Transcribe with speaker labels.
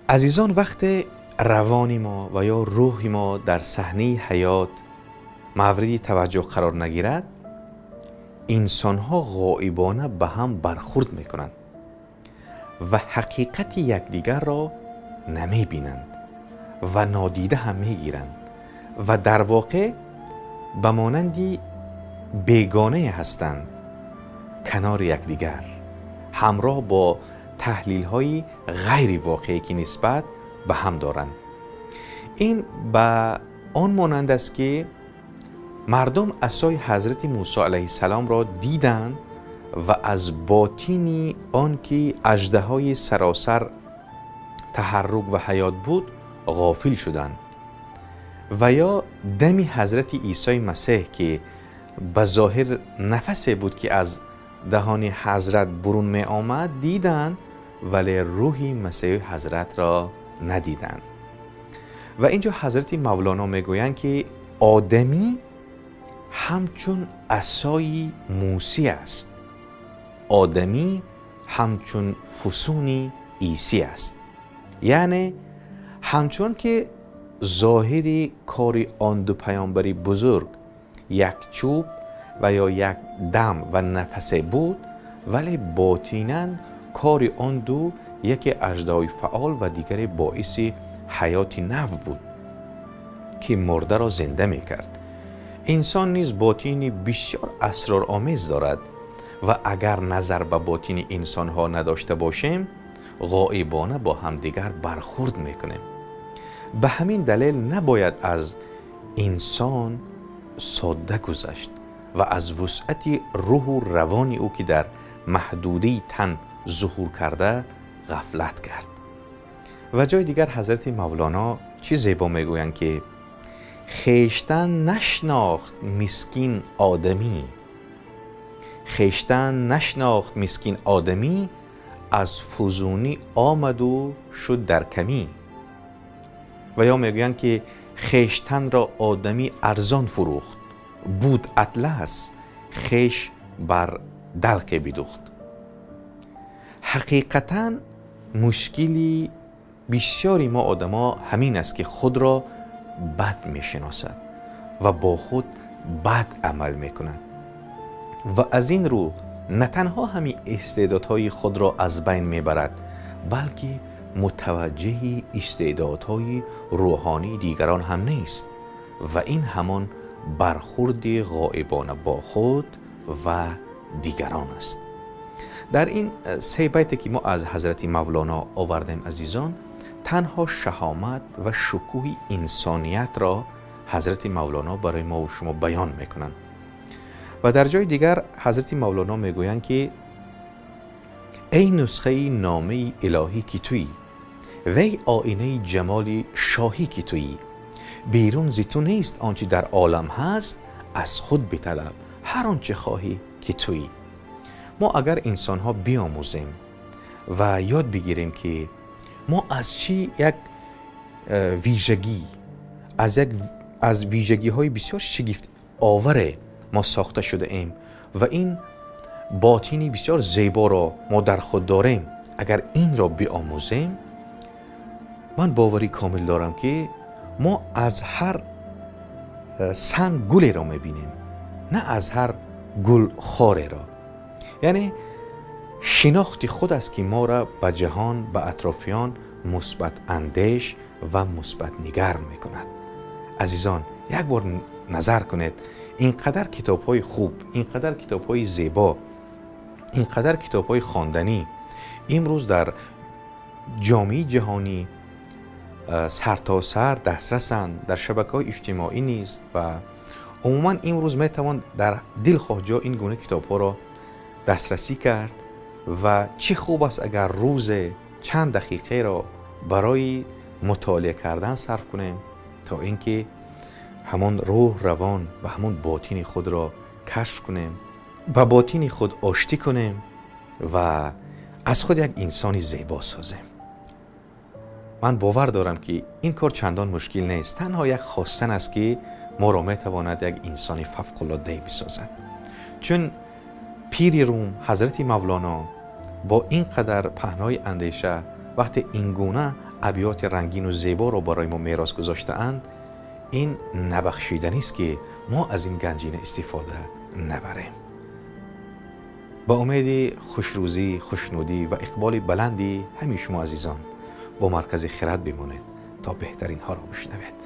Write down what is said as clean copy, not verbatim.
Speaker 1: عزیزان، وقت روان ما و یا روح ما در صحنه حیات مورد توجه قرار نگیرد، انسان‌ها غائبانه به هم برخورد میکنند و حقیقت یکدیگر را نمیبینند و نادیده هم میگیرند و در واقع به مانندی بیگانه هستند کنار یکدیگر، همراه با تحلیل‌های غیر واقعی که نسبت به هم دارند. این به آن مانند است که مردم عصای حضرت موسی علیه السلام را دیدند و از باطنی آن که اژدهای سراسر تحرک و حیات بود غافل شدند، و یا دم حضرت عیسی مسیح که به ظاهر نفسی بود که از دهان حضرت برون می آمد دیدند، ولی روح مسیح حضرت را ندیدند. و اینجا حضرت مولانا میگویند که آدمی همچون عصای موسی است، آدمی همچون فسون عیسی است. یعنی همچون که ظاهری کار آن دو پیامبری بزرگ یک چوب و یا یک دم و نفس بود، ولی باطناً کار آن دو یکی اژدهای فعال و دیگری باعث حیات نو بود که مرده را زنده می کرد. انسان نیز باطنی بسیار اسرارآمیز دارد و اگر نظر به باطن انسان ها نداشته باشیم غائبانه با همدیگر برخورد میکنیم. به همین دلیل نباید از انسان ساده گذشت و از وسعت روح و روان او که در محدوده تن ظهور کرده غفلت کرد. و جای دیگر حضرت مولانا چی زیبا میگویند که خویشتن نشناخت مسکین آدمی، خویشتن نشناخت مسکین آدمی، از فزونی آمد و شد در کمی. و یا میگویند که خویشتن را آدمی ارزان فروخت، بود اطلس خویش بر دلق بدوخت. حقیقتاً مشکلی بسیاری ما آدما همین است که خود را بد میشناسد و با خود بد عمل میکند و از این رو نه تنها همین استعدادهای خود را از بین میبرد، بلکه متوجه استعدادهای روحانی دیگران هم نیست و این همان برخورد غائبانه با خود و دیگران است. در این 3 بیت که ما از حضرت مولانا آوردیم عزیزان، تنها شهامت و شکوه انسانیت را حضرت مولانا برای ما و شما بیان میکنند. و در جای دیگر حضرت مولانا میگویند که ای نسخه نامه الهی که تویی، وی آینه جمال شاهی که تویی، بیرون ز تو نیست آنچه در عالم هست، از خود بطلب هر آنچه خواهی که تویی. ما اگر انسان ها بیاموزیم و یاد بگیریم که ما از چی یک ویژگی از ویژگی های بسیار شگفت آور ما ساخته شده ایم و این باطنی بسیار زیبا را ما در خود داریم، اگر این را بیاموزیم، من باوری کامل دارم که ما از هر سنگ گلی را میبینیم، نه از هر گل خاره را. یعنی شناخت خود است که ما را به جهان، به اطرافیان مثبت اندیش و مثبت نگر میکند. عزیزان، یک بار نظر کنید، اینقدر کتاب‌های خوب، اینقدر کتاب‌های زیبا، اینقدر کتاب‌های خواندنی امروز در جامعه جهانی سرتاسر دسترسند، در شبکه‌های اجتماعی نیز و عموما امروز میتوان در دلخواه جا این گونه کتاب‌ها را دسترسی کرد و چه خوب است اگر روز چند دقیقه را برای مطالعه کردن صرف کنیم تا اینکه همون روح، روان و همون باطن خود را کشف کنیم، با باطن خود آشتی کنیم و از خود یک انسانی زیبا سازیم. من باور دارم که این کار چندان مشکل نیست، تنها یک خواستن است که ما را میتواند یک انسانی فوق‌العاده بسازد. چون پیر روم حضرت مولانا با اینقدر پهنای اندیشه وقتی اینگونه ابیات رنگین و زیبا را برای ما میراث گذاشته‌اند، این نبخشیدنی است که ما از این گنجینه استفاده نبریم. با امید خوشروزی، خوشنودی و اقبال بلندی همه شما عزیزان با مرکز خرد بمانید تا بهترین ها را بشنوید.